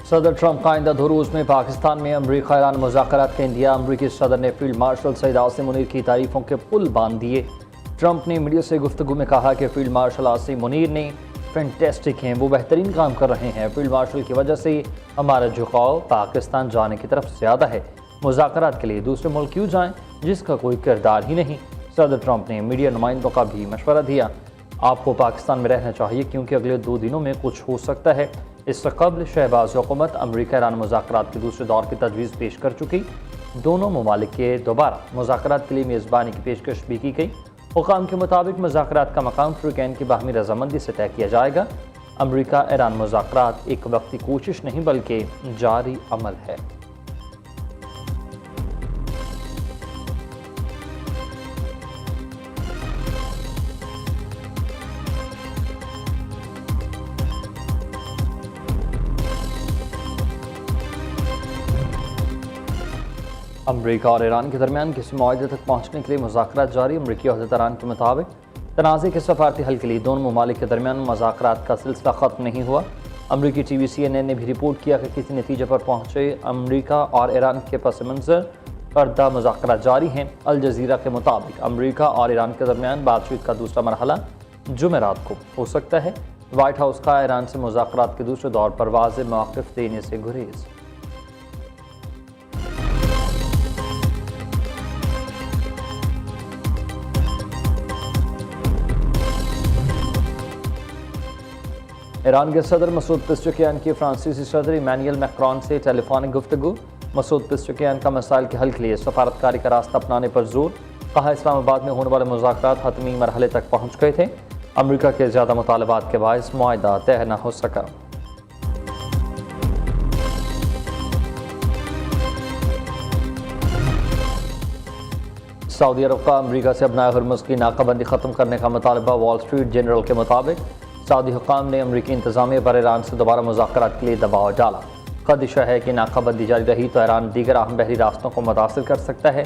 صدر ٹرمپ کا آئندہ 2 روز میں پاکستان میں امریکہ ایران مذاکرات کا انڈیا۔ امریکی صدر نے فیلڈ مارشل سعید عاصم منیر کی تعریفوں کے پل باندھ دیے۔ ٹرمپ نے میڈیا سے گفتگو میں کہا کہ فیلڈ مارشل عاصم منیر نے فینٹیسٹک ہیں، وہ بہترین کام کر رہے ہیں۔ فیلڈ مارشل کی وجہ سے ہمارا جھکاؤ پاکستان جانے کی طرف زیادہ ہے۔ مذاکرات کے لیے دوسرے ملک کیوں جائیں جس کا کوئی کردار ہی نہیں۔ صدر ٹرمپ نے میڈیا نمائندوں کا بھی مشورہ دیا۔ آپ کو پاکستان میں رہنا چاہیے کیونکہ اگلے 2 دنوں میں کچھ ہو سکتا ہے۔ اس سے قبل شہباز حکومت امریکہ ایران مذاکرات کے دوسرے دور کی تجویز پیش کر چکی۔ دونوں ممالک کے دوبارہ مذاکرات کے لیے میزبانی کی پیشکش بھی کی گئی۔ حکام کے مطابق مذاکرات کا مقام فریقین کی باہمی رضامندی سے طے کیا جائے گا۔ امریکہ ایران مذاکرات ایک وقتی کوشش نہیں بلکہ جاری عمل ہے۔ امریکہ اور ایران کے درمیان کسی معاہدے تک پہنچنے کے لیے مذاکرات جاری۔ امریکی عہدیداران کے مطابق تنازع کے سفارتی حل کے لیے دونوں ممالک کے درمیان مذاکرات کا سلسلہ ختم نہیں ہوا۔ امریکی ٹی وی CNN نے بھی رپورٹ کیا کہ کسی نتیجے پر پہنچے امریکہ اور ایران کے پس منظر پردہ مذاکرات جاری ہیں۔ الجزیرہ کے مطابق امریکہ اور ایران کے درمیان بات چیت کا دوسرا مرحلہ جمعرات کو ہو سکتا ہے۔ وائٹ ہاؤس کا ایران سے مذاکرات کے دوسرے دور پر واضح مواقف دینے سے گریز۔ ایران کے صدر مسعود پزشکیان کی فرانسیسی صدر ایمینوئل میکرون سے ٹیلی فونک گفتگو۔ مسعود پزشکیان کا مسائل کے حل کے لیے سفارتکاری کا راستہ اپنانے پر زور۔ کہا اسلام آباد میں ہونے والے مذاکرات حتمی مرحلے تک پہنچ گئے تھے۔ امریکہ کے زیادہ مطالبات کے باعث معاہدہ طے نہ ہو سکا۔ سعودی عرب کا امریکہ سے ابنائے ہرمز کی ناکہ بندی ختم کرنے کا مطالبہ۔ وال اسٹریٹ جرنل کے مطابق سعودی حکام نے امریکی انتظامیہ پر ایران سے دوبارہ مذاکرات کے لیے دباؤ ڈالا۔ خدشہ ہے کہ ناکہ بندی جاری رہی تو ایران دیگر اہم بحری راستوں کو متاثر کر سکتا ہے۔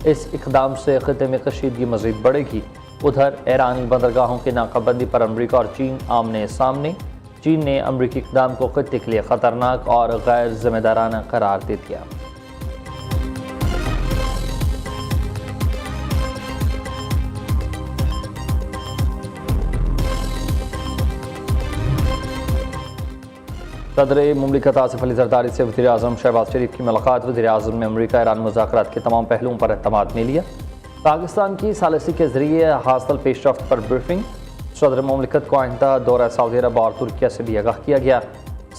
اس اقدام سے خطے میں کشیدگی مزید بڑھے گی۔ ادھر ایرانی بندرگاہوں کی ناکہ بندی پر امریکہ اور چین آمنے سامنے۔ چین نے امریکی اقدام کو خطے کے لیے خطرناک اور غیر ذمہ دارانہ قرار دے دیا۔ صدر مملکت آصف علی زرداری سے وزیر اعظم شہباز شریف کی ملاقات۔ وزیر اعظم نے امریکہ ایران مذاکرات کے تمام پہلوؤں پر اعتماد میں لیا۔ پاکستان کی ثالثی کے ذریعے حاصل پیش رفت پر بریفنگ۔ صدر مملکت کو آئندہ دورہ سعودی عرب اور ترکیہ سے بھی آگاہ کیا گیا۔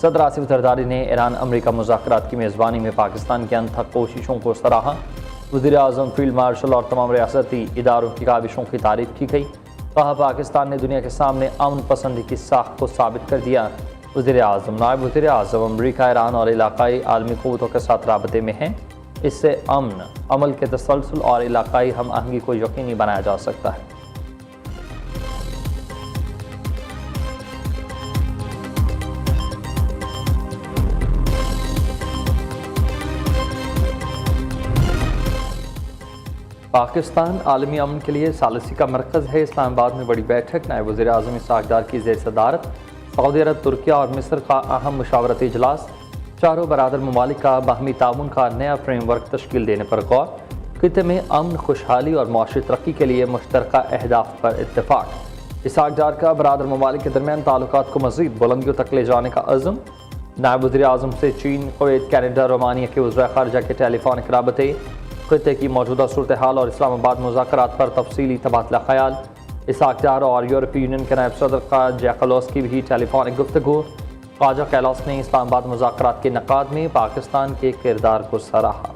صدر آصف زرداری نے ایران امریکہ مذاکرات کی میزبانی میں پاکستان کی انتھک کوششوں کو سراہا۔ وزیر اعظم فیلڈ مارشل اور تمام ریاستی اداروں کی کاوشوں کی تعریف کی گئی۔ کہا پاکستان نے دنیا کے سامنے امن پسندی کی ساکھ کو ثابت کر دیا۔ وزیر اعظم نائب وزیر اعظم امریکہ ایران اور علاقائی عالمی قوتوں کے ساتھ رابطے میں ہیں۔ اس سے امن، عمل کے تسلسل اور علاقائی ہم آہنگی کو یقینی بنایا جا سکتا ہے۔ پاکستان عالمی امن کے لیے ثالثی کا مرکز ہے۔ اسلام آباد میں بڑی بیٹھک۔ نائب وزیر اعظم اسحاق ڈار کی زیر صدارت سعودی عرب، ترکیہ اور مصر کا اہم مشاورتی اجلاس۔ چاروں برادر ممالک کا باہمی تعاون کا نیا فریم ورک تشکیل دینے پر غور۔ خطے میں امن، خوشحالی اور معاشی ترقی کے لیے مشترکہ اہداف پر اتفاق۔ اسحاق ڈار کا برادر ممالک کے درمیان تعلقات کو مزید بلندیوں تک لے جانے کا عزم۔ نائب وزیر اعظم سے چین، کویت، کینیڈا، رومانیہ کے وزراء خارجہ کے ٹیلی فونک رابطے۔ خطے کی موجودہ صورتحال اور اسلام آباد مذاکرات پر تفصیلی تبادلہ خیال۔ اسحاق ڈار اور یورپی یونین کے نائب صدر خواجہ کیلوس کی بھی ٹیلی فونک گفتگو۔ خواجہ کیلوس نے اسلام آباد مذاکرات کے انعقاد میں پاکستان کے کردار کو سراہا۔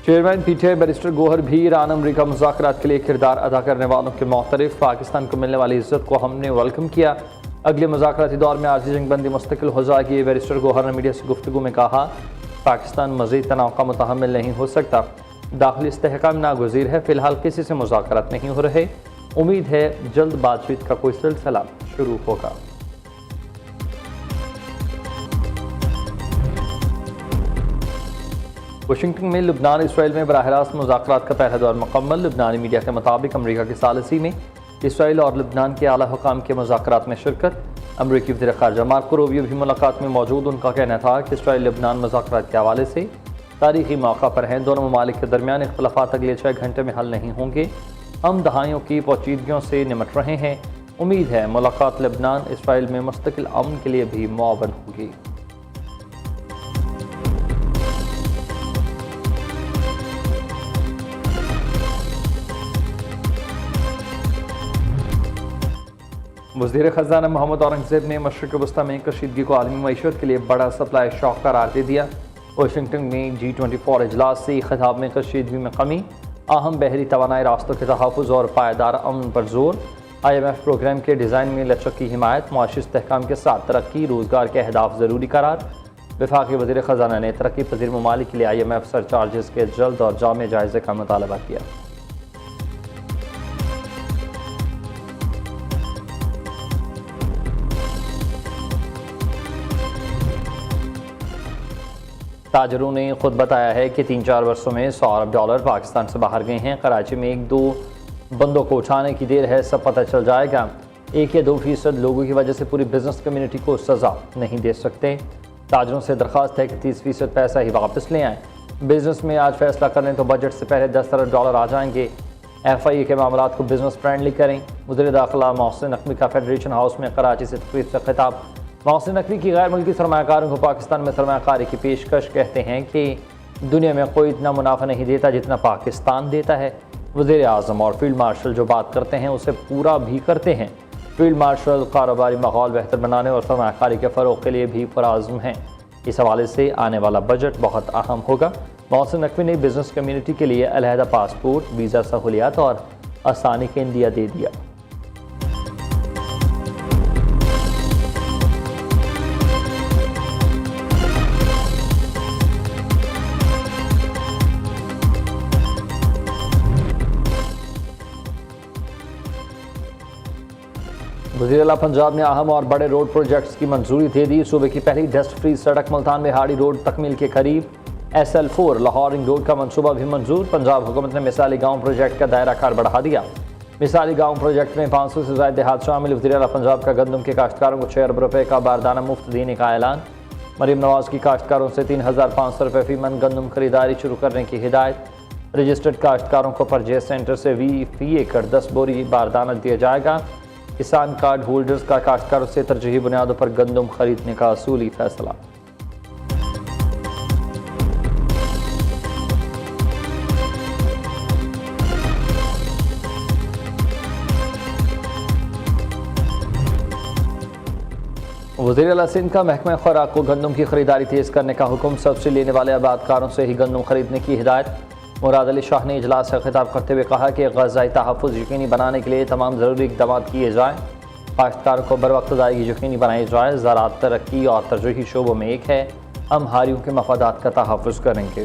چیئرمین PTI بیرسٹر گوہر بھی ایران امریکہ مذاکرات کے لیے کردار ادا کرنے والوں کے معترف۔ پاکستان کو ملنے والی عزت کو ہم نے ویلکم کیا۔ اگلے مذاکراتی دور میں عارضی جنگ بندی مستقل ہو جائے گی۔ بیرسٹر گوہر نے میڈیا سے گفتگو میں کہا پاکستان مزید تناؤ کا متحمل نہیں ہو سکتا۔ داخلی استحکام ناگزیر ہے۔ فی الحال کسی سے مذاکرات نہیں ہو رہے۔ امید ہے جلد بات چیت کا کوئی سلسلہ شروع ہوگا۔ واشنگٹن میں لبنان اسرائیل میں براہ راست مذاکرات کا پہلا دور مکمل۔ لبنانی میڈیا کے مطابق امریکہ کی ثالثی میں اسرائیل اور لبنان کے اعلیٰ حکام کے مذاکرات میں شرکت۔ امریکی وزیر خارجہ مارکو روبیو بھی ملاقات میں موجود۔ ان کا کہنا تھا کہ اسرائیل لبنان مذاکرات کے حوالے سے تاریخی موقع پر ہیں۔ دونوں ممالک کے درمیان اختلافات اگلے 6 گھنٹے میں حل نہیں ہوں گے۔ ہم دہائیوں کی پیچیدگیوں سے نمٹ رہے ہیں۔ امید ہے ملاقات لبنان اسرائیل میں مستقل امن کے لیے بھی معاون ہوگی۔ وزیر خزانہ محمد اورنگزیب نے مشرق وسطی میں کشیدگی کو عالمی معیشت کے لیے بڑا سپلائی شاک قرار دے دیا۔ واشنگٹن میں G24 اجلاس سے خطاب میں کشیدگی میں کمی، اہم بحری توانائی راستوں کے تحفظ اور پائیدار امن پر زور، IMF پروگرام کے ڈیزائن میں لچک کی حمایت، معاشی استحکام کے ساتھ ترقی، روزگار کے اہداف ضروری قرار۔ وفاقی وزیر خزانہ نے ترقی پذیر ممالک کے لیے IMF سرچارجز کے جلد اور جامع جائزے کا مطالبہ کیا۔ تاجروں نے خود بتایا ہے کہ 3-4 برسوں میں $100 ارب پاکستان سے باہر گئے ہیں۔ کراچی میں 1-2 بندوں کو اٹھانے کی دیر ہے، سب پتہ چل جائے گا۔ 1 یا 2% لوگوں کی وجہ سے پوری بزنس کمیونٹی کو سزا نہیں دے سکتے۔ تاجروں سے درخواست ہے کہ 30% پیسہ ہی واپس لے آئیں۔ بزنس میں آج فیصلہ کریں تو بجٹ سے پہلے $10 ارب آ جائیں گے۔ FIA کے معاملات کو بزنس فرینڈلی کریں۔ وزیر داخلہ محسن نقوی کا فیڈریشن ہاؤس میں کراچی سے تقریب سے خطاب۔ محسن نقوی کی غیر ملکی سرمایہ کاروں کو پاکستان میں سرمایہ کاری کی پیشکش، کہتے ہیں کہ دنیا میں کوئی اتنا منافع نہیں دیتا جتنا پاکستان دیتا ہے۔ وزیر اعظم اور فیلڈ مارشل جو بات کرتے ہیں اسے پورا بھی کرتے ہیں۔ فیلڈ مارشل کاروباری ماحول بہتر بنانے اور سرمایہ کاری کے فروغ کے لیے بھی پرعزم ہیں۔ اس حوالے سے آنے والا بجٹ بہت اہم ہوگا۔ محسن نقوی نے بزنس کمیونٹی کے لیے علیحدہ پاسپورٹ، ویزا سہولیات اور آسانی کا عندیہ دے دیا۔ وزیر اعلیٰ پنجاب نے اہم اور بڑے روڈ پروجیکٹس کی منظوری دے دی۔ صوبے کی پہلی ڈسٹ فری سڑک ملتان بہاڑی روڈ تکمیل کے قریب۔ SL4 لاہور رنگ روڈ کا منصوبہ بھی منظور۔ پنجاب حکومت نے مثالی گاؤں پروجیکٹ کا دائرہ کار بڑھا دیا۔ مثالی گاؤں پروجیکٹ میں 500 سے زائد دیہات شامل۔ وزیر اعلیٰ پنجاب کا گندم کے کاشتکاروں کو 6 ارب روپے کا باردانہ مفت دینے کا اعلان۔ مریم نواز کی کاشتکاروں سے 3500 روپے فی من گندم خریداری شروع کرنے کی ہدایت۔ رجسٹرڈ کاشتکاروں کو پرچیز سینٹر سے فی ایکڑ 10 بوری باردانہ دیا جائے گا۔ کسان کارڈ ہولڈرز کا کاشتکاروں سے ترجیحی بنیادوں پر گندم خریدنے کا اصولی فیصلہ۔ وزیر اعلیٰ سندھ کا محکمہ خوراک کو گندم کی خریداری تیز کرنے کا حکم۔ سبسڈی لینے والے آبادکاروں سے ہی گندم خریدنے کی ہدایت۔ مراد علی شاہ نے اجلاس سے خطاب کرتے ہوئے کہا کہ غذائی تحفظ یقینی بنانے کے لیے تمام ضروری اقدامات کیے جائیں۔ کاشتکاروں کو بروقت ادائیگی یقینی بنائی جائے۔ زراعت ترقی اور ترجیحی شعبوں میں ایک ہے، ہم ہاریوں کے مفادات کا تحفظ کریں گے۔